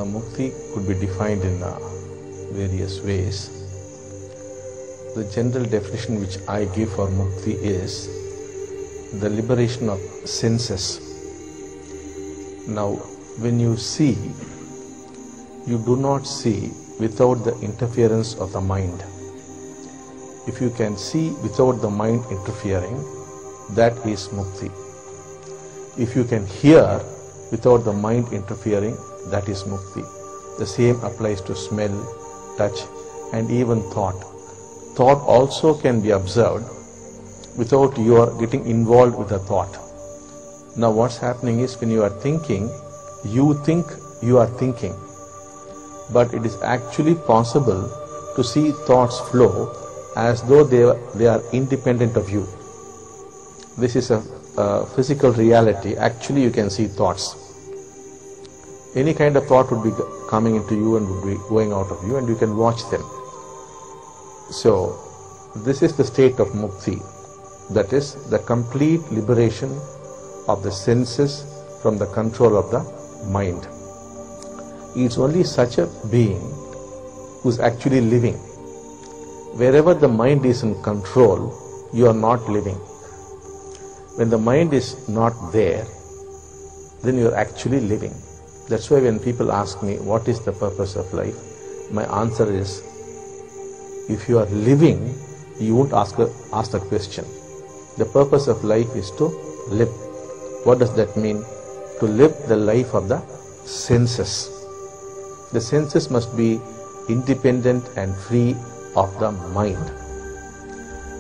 Mukti could be defined in various ways. The general definition which I give for Mukti is the liberation of senses. Now, when you see, you do not see without the interference of the mind. If you can see without the mind interfering, that is Mukti. If you can hear without the mind interfering, that is Mukti. The same applies to smell, touch, and even thought. Thought also can be observed without your getting involved with the thought. Now what's happening is, when you are thinking, you think you are thinking. But it is actually possible to see thoughts flow as though they are independent of you. This is a physical reality. Actually you can see thoughts. Any kind of thought would be coming into you and would be going out of you, and you can watch them. So this is the state of Mukti, that is the complete liberation of the senses from the control of the mind. It's only such a being who is actually living. Wherever the mind is in control, you are not living. When the mind is not there, then you are actually living. That's why when people ask me, what is the purpose of life? My answer is, if you are living, you won't ask the question. The purpose of life is to live. What does that mean? To live the life of the senses. The senses must be independent and free of the mind.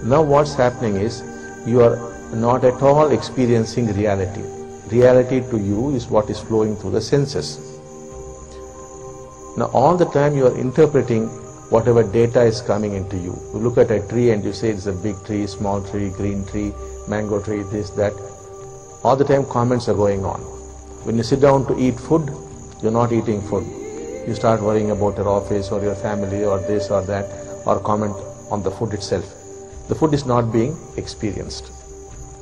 Now what's happening is, you are not at all experiencing reality. Reality to you is what is flowing through the senses. Now all the time you are interpreting whatever data is coming into you. You look at a tree and you say it's a big tree, small tree, green tree, mango tree, this, that. All the time comments are going on. When you sit down to eat food, you're not eating food. You start worrying about your office or your family or this or that, or comment on the food itself. The food is not being experienced.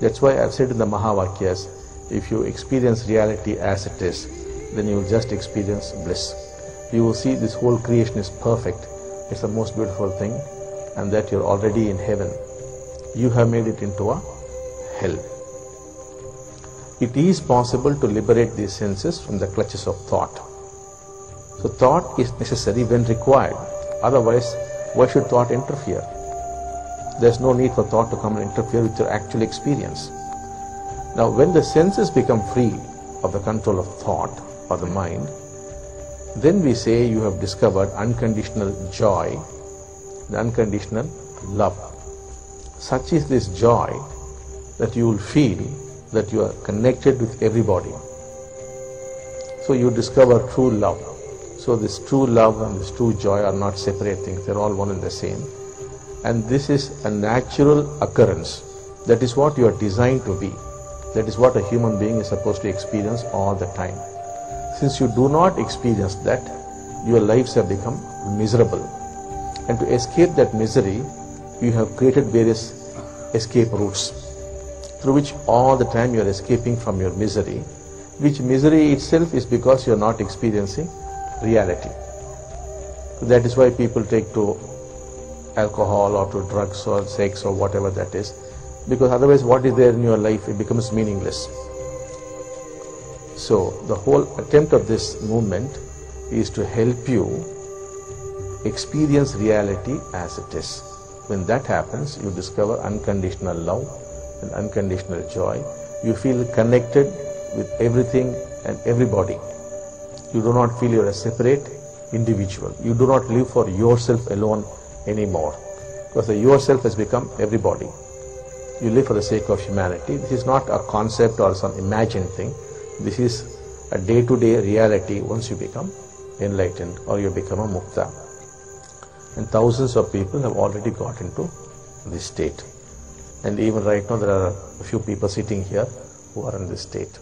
That's why I've said in the Mahavakyas, if you experience reality as it is, then you will just experience bliss. You will see this whole creation is perfect. It's the most beautiful thing, and that you're already in heaven. You have made it into a hell. It is possible to liberate these senses from the clutches of thought. So thought is necessary when required. Otherwise, why should thought interfere? There's no need for thought to come and interfere with your actual experience. Now, when the senses become free of the control of thought or the mind, then we say you have discovered unconditional joy, the unconditional love. Such is this joy that you will feel that you are connected with everybody. So you discover true love. So this true love and this true joy are not separate things, they're all one and the same. And this is a natural occurrence. That is what you are designed to be. That is what a human being is supposed to experience all the time. Since you do not experience that, your lives have become miserable. And to escape that misery, you have created various escape routes through which all the time you are escaping from your misery, which misery itself is because you are not experiencing reality. That is why people take to alcohol or to drugs or sex or whatever that is, because otherwise what is there in your life, it becomes meaningless. So the whole attempt of this movement is to help you experience reality as it is. When that happens, you discover unconditional love and unconditional joy. You feel connected with everything and everybody. You do not feel you are a separate individual. You do not live for yourself alone anymore, because the yourself has become everybody. You live for the sake of humanity. This is not a concept or some imagined thing. This is a day-to-day reality once you become enlightened or you become a mukta. And thousands of people have already got into this state. And even right now there are a few people sitting here who are in this state.